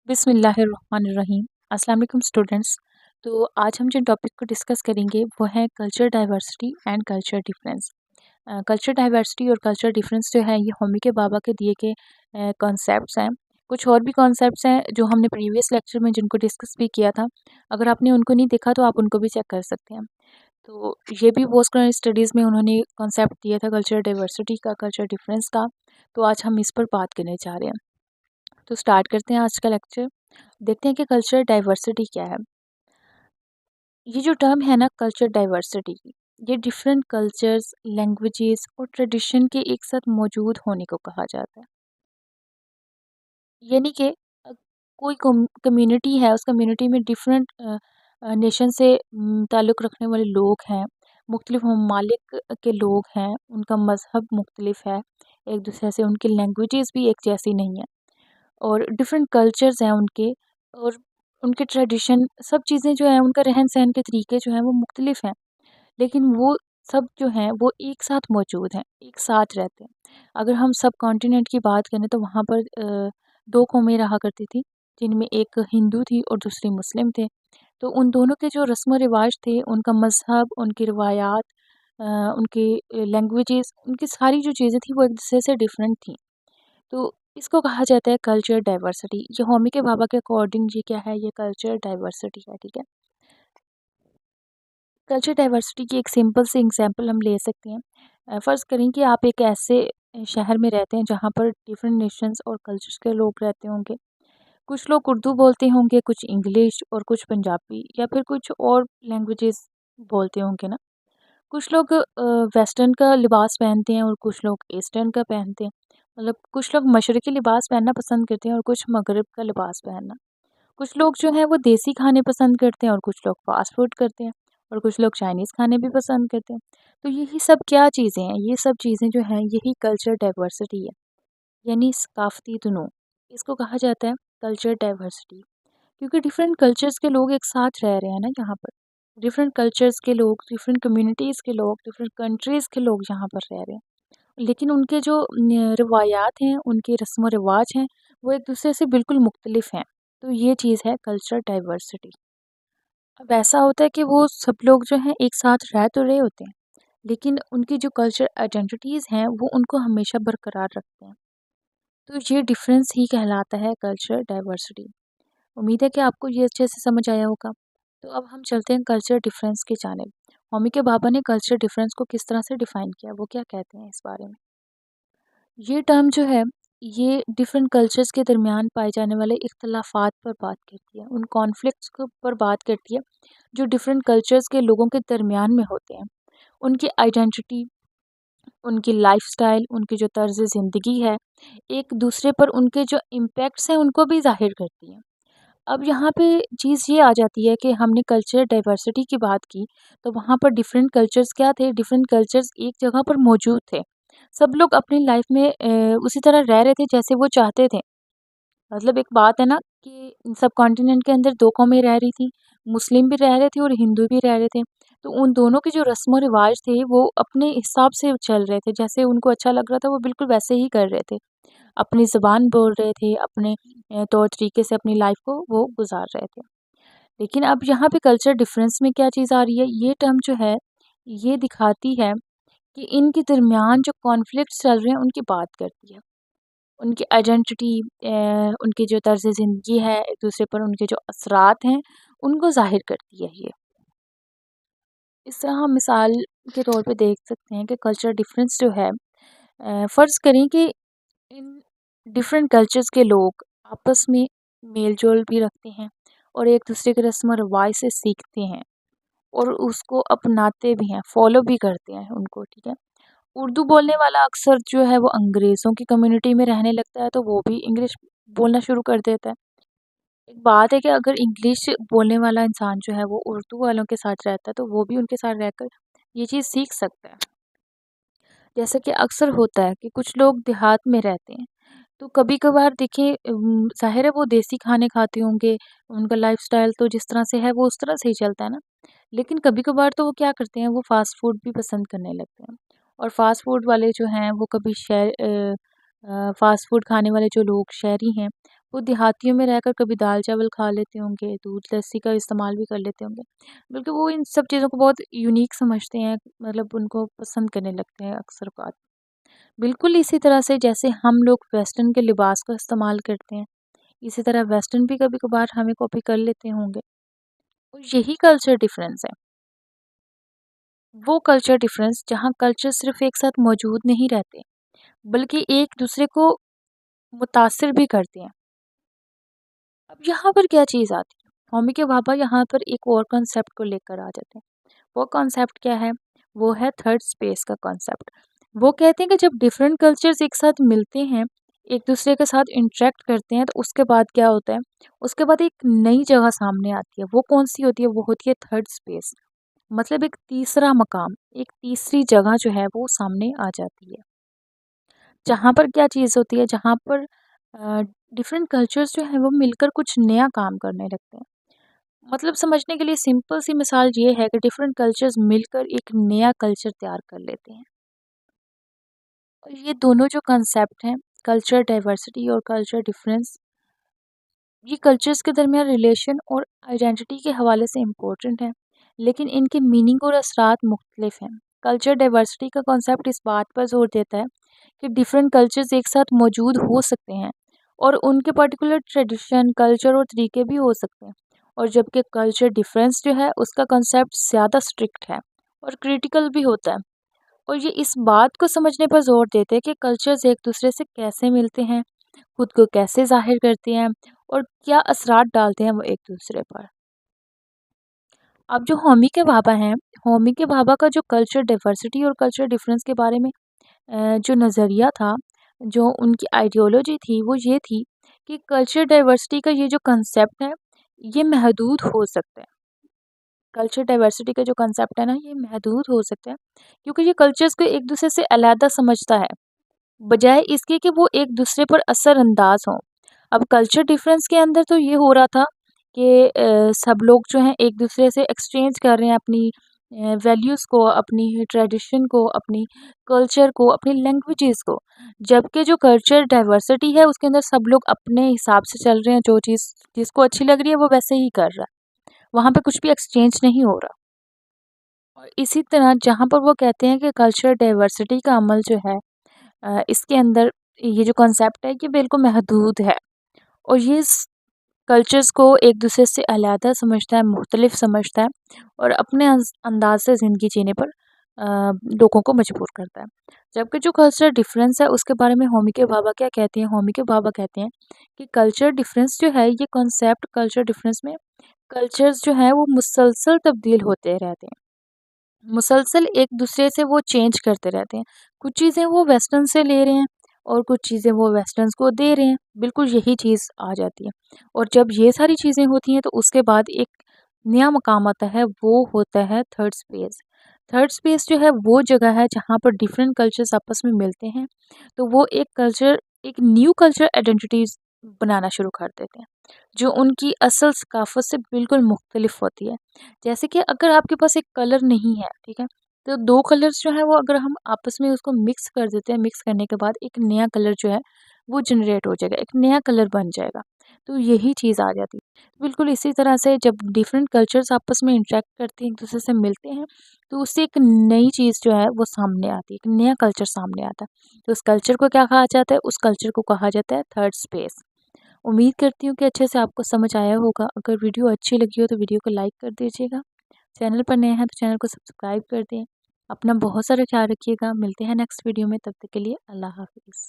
बिस्मिल्लाहिर्रहमानिर्रहीम। अस्सलाम वालेकुम स्टूडेंट्स। तो आज हम जिन टॉपिक को डिस्कस करेंगे वो है culture diversity and culture difference. Culture diversity और कल्चर डिफरेंस जो है ये होमी के बाबा के दिए के कॉन्सेप्ट्स हैं। कुछ और भी कॉन्सेप्ट्स हैं जो हमने प्रीवियस लेक्चर में जिनको डिस्कस भी किया था। अगर आपने उनको नहीं देखा तो आप उनको भी चेक कर सकते हैं। तो ये भी पोस्ट ग्रेजुएट स्टडीज़ में उन्होंने कॉन्सेप्ट दिया था कल्चर डाइवर्सिटी का, कल्चर डिफरेंस का। तो आज हम इस पर बात करने जा रहे हैं। तो स्टार्ट करते हैं आज का लेक्चर। देखते हैं कि कल्चर डाइवर्सिटी क्या है। ये जो टर्म है ना कल्चर डाइवर्सिटी की, ये डिफरेंट कल्चर्स, लैंग्वेजेस और ट्रेडिशन के एक साथ मौजूद होने को कहा जाता है। यानी कि कोई कम्युनिटी है, उस कम्युनिटी में डिफरेंट नेशन से ताल्लुक़ रखने वाले लोग हैं, मुख्तलिफ ममालिक के लोग हैं, उनका मज़हब मुख्तलिफ है, एक दूसरे से उनकी लैंग्वेजेस भी एक जैसी नहीं है और डिफरेंट कल्चर्स हैं उनके, और उनके ट्रेडिशन सब चीज़ें जो हैं, उनका रहन-सहन के तरीके जो हैं वो मुख्तलिफ हैं। लेकिन वो सब जो हैं वो एक साथ मौजूद हैं, एक साथ रहते हैं। अगर हम सब कॉन्टिनेंट की बात करें तो वहाँ पर 2 कौमें रहा करती थी, जिनमें एक हिंदू थी और दूसरी मुस्लिम थे। तो उन दोनों के जो रस्म व रिवाज थे, उनका मज़हब, उनकी रिवायात, अ, उनकी लैंग्वेजेस, उनकी सारी जो चीज़ें थी वो एक दूसरे से डिफरेंट थी। तो इसको कहा जाता है कल्चर डाइवर्सिटी। ये होमी के भाभा के अकॉर्डिंग ये क्या है, ये कल्चर डाइवर्सिटी है, ठीक है। कल्चर डाइवर्सिटी की एक सिंपल सी एग्जांपल हम ले सकते हैं। फ़र्ज़ करें कि आप एक ऐसे शहर में रहते हैं जहाँ पर डिफरेंट नेशंस और कल्चर्स के लोग रहते होंगे। कुछ लोग उर्दू बोलते होंगे, कुछ इंग्लिश और कुछ पंजाबी या फिर कुछ और लैंग्वेजेस बोलते होंगे ना। कुछ लोग वेस्टर्न का लिबास पहनते हैं और कुछ लोग ईस्टर्न का पहनते हैं। मतलब कुछ लोग मशरक़ी लिबास पहनना पसंद करते हैं और कुछ मगरिब का लिबास पहनना। कुछ लोग जो हैं वो देसी खाने पसंद करते हैं और कुछ लोग फ़ास्ट फ़ूड करते हैं और कुछ लोग चाइनीज़ खाने भी पसंद करते हैं। तो यही सब क्या चीज़ें हैं? ये सब चीज़ें जो हैं यही कल्चर डाइवर्सिटी है, यानी सकाफ़ती तनों। इसको कहा जाता है कल्चर डाइवर्सिटी, क्योंकि डिफरेंट कल्चर्स के लोग एक साथ रह रहे हैं ना यहाँ पर। डिफरेंट कल्चर्स के लोग, डिफरेंट कम्युनिटीज़ के लोग, डिफरेंट कंट्रीज़ के लोग यहाँ पर रह रहे हैं। लेकिन उनके जो रिवायात हैं, उनके रस्म व रिवाज हैं, वो एक दूसरे से बिल्कुल मुख्तलिफ हैं। तो ये चीज़ है कल्चर डाइवर्सिटी। अब ऐसा होता है कि वो सब लोग जो हैं एक साथ रह तो रहे होते हैं, लेकिन उनकी जो कल्चर आइडेंटिटीज़ हैं वो उनको हमेशा बरकरार रखते हैं। तो ये डिफरेंस ही कहलाता है कल्चर डाइवर्सिटी। उम्मीद है कि आपको ये अच्छे से समझ आया होगा। तो अब हम चलते हैं कल्चर डिफरेंस की जानिब। होमी के भाभा ने कल्चर डिफरेंस को किस तरह से डिफ़ाइन किया, वो क्या कहते हैं इस बारे में? ये टर्म जो है, ये डिफरेंट कल्चर्स के दरमियान पाए जाने वाले इख्तलाफात पर बात करती है, उन कॉन्फ्लिक्ट्स को पर बात करती है, जो डिफरेंट कल्चर्स के लोगों के दरमियान में होते हैं। उनकी आइडेंटिटी, उनकी लाइफ़स्टाइल, उनकी जो तर्ज़ ज़िंदगी है, एक दूसरे पर उनके जो इम्पैक्ट्स हैं, उनको भी ज़ाहिर करती हैं। अब यहाँ पे चीज़ ये आ जाती है कि हमने कल्चर डाइवर्सिटी की बात की, तो वहाँ पर डिफरेंट कल्चर्स क्या थे, डिफरेंट कल्चर्स एक जगह पर मौजूद थे। सब लोग अपनी लाइफ में उसी तरह रह रहे थे जैसे वो चाहते थे। मतलब एक बात है ना कि सब कॉन्टिनेंट के अंदर 2 कौमें रह रही थी, मुस्लिम भी रह रहे थे और हिंदू भी रह रहे थे। तो उन दोनों के जो रस्म और रिवाज थे वो अपने हिसाब से चल रहे थे, जैसे उनको अच्छा लग रहा था वो बिल्कुल वैसे ही कर रहे थे। अपनी ज़ुबान बोल रहे थे, अपने तौर तरीके से अपनी लाइफ को वो गुज़ार रहे थे। लेकिन अब यहाँ पे कल्चर डिफरेंस में क्या चीज़ आ रही है, ये टर्म जो है, ये दिखाती है कि इनके दरमियान जो कॉन्फ्लिक्ट्स चल रहे हैं उनकी बात करती है। उनकी आइडेंटिटी, उनकी जो तर्ज़ ज़िंदगी है, एक-दूसरे पर उनके जो असरात हैं, उनको ज़ाहिर करती है ये। इस तरह हम मिसाल के तौर पे देख सकते हैं कि कल्चर डिफरेंस जो है, फ़र्ज़ करें कि इन डिफरेंट कल्चर्स के लोग आपस में मेल-जोल भी रखते हैं और एक-दूसरे के रस्म और रिवाज से सीखते हैं और उसको अपनाते भी हैं, फ़ॉलो भी करते हैं उनको, ठीक है। उर्दू बोलने वाला अक्सर जो है वो अंग्रेज़ों की कम्युनिटी में रहने लगता है, तो वो भी इंग्लिश बोलना शुरू कर देता है। एक बात है कि अगर इंग्लिश बोलने वाला इंसान जो है वो उर्दू वालों के साथ रहता है, तो वो भी उनके साथ रहकर ये चीज़ सीख सकता है। जैसे कि अक्सर होता है कि कुछ लोग देहात में रहते हैं, तो कभी-कभार देखिए ज़ाहिर है वो देसी खाने खाते होंगे, उनका लाइफ़स्टाइल तो जिस तरह से है वो उस तरह से ही चलता है ना। लेकिन कभी-कभार तो वो क्या करते हैं, वो फ़ास्ट फ़ूड भी पसंद करने लगते हैं। और फ़ास्ट फ़ूड वाले जो हैं वो कभी फ़ास्ट फ़ूड खाने वाले जो लोग शहरी हैं, वो देहातियों में रहकर कभी दाल-चावल खा लेते होंगे, दूध-लस्सी का इस्तेमाल भी कर लेते होंगे। बल्कि वो इन सब चीज़ों को बहुत यूनिक समझते हैं, मतलब उनको पसंद करने लगते हैं अक्सर औक़ात। बिल्कुल इसी तरह से जैसे हम लोग वेस्टर्न के लिबास का इस्तेमाल करते हैं, इसी तरह वेस्टर्न भी कभी-कभार हमें कॉपी कर लेते होंगे। और यही कल्चर डिफ़रेंस है। वो कल्चर डिफ़रेंस जहाँ कल्चर सिर्फ़ एक साथ मौजूद नहीं रहते, बल्कि एक-दूसरे को मुतासिर भी करते हैं। अब यहाँ पर क्या चीज़ आती है, होमी के भाभा यहाँ पर एक और कॉन्सेप्ट को लेकर आ जाते हैं। वो कॉन्सेप्ट क्या है? वो है थर्ड स्पेस का कॉन्सेप्ट। वो कहते हैं कि जब डिफरेंट कल्चर्स एक साथ मिलते हैं, एक-दूसरे के साथ इंटरैक्ट करते हैं, तो उसके बाद क्या होता है? उसके बाद एक नई जगह सामने आती है। वो कौन-सी होती है? वो होती है थर्ड स्पेस। मतलब एक तीसरा मकाम, एक तीसरी जगह जो है वो सामने आ जाती है। जहाँ पर क्या चीज़ होती है? जहाँ पर डिफरेंट कल्चर्स जो हैं वो मिलकर कुछ नया काम करने लगते हैं। मतलब समझने के लिए सिंपल सी मिसाल ये है कि डिफरेंट कल्चर्स मिलकर एक नया कल्चर तैयार कर लेते हैं। और ये दोनों जो कंसेप्ट हैं, कल्चर डाइवर्सिटी और कल्चर डिफरेंस, ये कल्चर्स के दरमियान रिलेशन और आइडेंटिटी के हवाले से इम्पोर्टेंट है, लेकिन इनके मीनिंग और असरात मुख्तलिफ हैं। कल्चर डाइवर्सिटी का कॉन्सेप्ट इस बात पर जोर देता है कि डिफरेंट कल्चर्स एक साथ मौजूद हो सकते हैं और उनके पर्टिकुलर ट्रेडिशन, कल्चर और तरीके भी हो सकते हैं। और जबकि कल्चर डिफरेंस जो है उसका कॉन्सेप्ट ज़्यादा स्ट्रिक्ट है और क्रिटिकल भी होता है। और ये इस बात को समझने पर जोर देते हैं कि कल्चर्स एक दूसरे से कैसे मिलते हैं, खुद को कैसे ज़ाहिर करते हैं और क्या असरात डालते हैं वो एक दूसरे पर। अब जो होमी के भाभा हैं, होमी के भाभा का जो कल्चर डाइवर्सिटी और कल्चर डिफरेंस के बारे में जो नज़रिया था, जो उनकी आइडियोलॉजी थी, वो ये थी कि कल्चर डाइवर्सिटी का ये जो कंसेप्ट है, ये महदूद हो सकता है। कल्चर डाइवर्सिटी का जो कंसेप्ट है ना, ये महदूद हो सकता है, क्योंकि ये कल्चर्स को एक-दूसरे से अलहदा समझता है, बजाय इसके कि वो एक-दूसरे पर असर-अंदाज़ हों। अब कल्चर डिफरेंस के अंदर तो ये हो रहा था कि सब लोग जो हैं एक-दूसरे से एक्सचेंज कर रहे हैं अपनी वैल्यूज़ को, अपनी ट्रेडिशन को, अपनी कल्चर को, अपनी लैंग्वेजेज़ को। जबकि जो कल्चर डाइवर्सिटी है उसके अंदर सब लोग अपने हिसाब से चल रहे हैं, जो चीज़ जिसको अच्छी लग रही है वो वैसे ही कर रहा है। वहाँ पे कुछ भी एक्सचेंज नहीं हो रहा। और इसी तरह जहाँ पर वो कहते हैं कि कल्चर डाइवर्सिटी का अमल जो है इसके अंदर ये जो कॉन्सेप्ट है ये बिल्कुल महदूद है और ये कल्चर्स को एक दूसरे से अलहदा समझता है, मुख्तलिफ समझता है और अपने अंदाज से ज़िंदगी जीने पर लोगों को मजबूर करता है। जबकि जो कल्चर डिफरेंस है उसके बारे में होमी के भाभा क्या कहते हैं? होमी के भाभा कहते हैं कि कल्चर डिफरेंस जो है, ये कॉन्सेप्ट कल्चर डिफरेंस में कल्चर्स जो हैं वो मुसलसल तब्दील होते रहते हैं। मुसलसल एक दूसरे से वो चेंज करते रहते हैं। कुछ चीज़ें वो वेस्टर्न से ले रहे हैं और कुछ चीज़ें वो वेस्टर्न्स को दे रहे हैं। बिल्कुल यही चीज़ आ जाती है। और जब ये सारी चीज़ें होती हैं तो उसके बाद एक नया मकाम आता है, वो होता है थर्ड स्पेस। थर्ड स्पेस जो है वो जगह है जहाँ पर डिफरेंट कल्चर्स आपस में मिलते हैं। तो वो एक न्यू कल्चर आइडेंटिटीज़ बनाना शुरू कर देते हैं, जो उनकी असल सकाफ़त से बिल्कुल मुख्तलिफ होती है। जैसे कि अगर आपके पास एक कलर नहीं है, ठीक है? तो 2 कलर्स जो हैं वो अगर हम आपस में उसको मिक्स कर देते हैं, मिक्स करने के बाद एक नया कलर जो है वो जनरेट हो जाएगा, एक नया कलर बन जाएगा। तो यही चीज़ आ जाती है। बिल्कुल इसी तरह से जब डिफरेंट कल्चर्स आपस में इंटरैक्ट करते हैं, एक-दूसरे से मिलते हैं, तो उससे एक नई चीज़ जो है वो सामने आती है, एक नया कल्चर सामने आता है। तो उस कल्चर को क्या कहा जाता है? उस कल्चर को कहा जाता है थर्ड स्पेस। उम्मीद करती हूँ कि अच्छे से आपको समझ आया होगा। अगर वीडियो अच्छी लगी हो तो वीडियो को लाइक कर दीजिएगा। चैनल पर नए हैं तो चैनल को सब्सक्राइब कर दें। अपना बहुत सारा ख्याल रखिएगा। मिलते हैं नेक्स्ट वीडियो में, तब तक के लिए अल्लाह हाफ़िज़।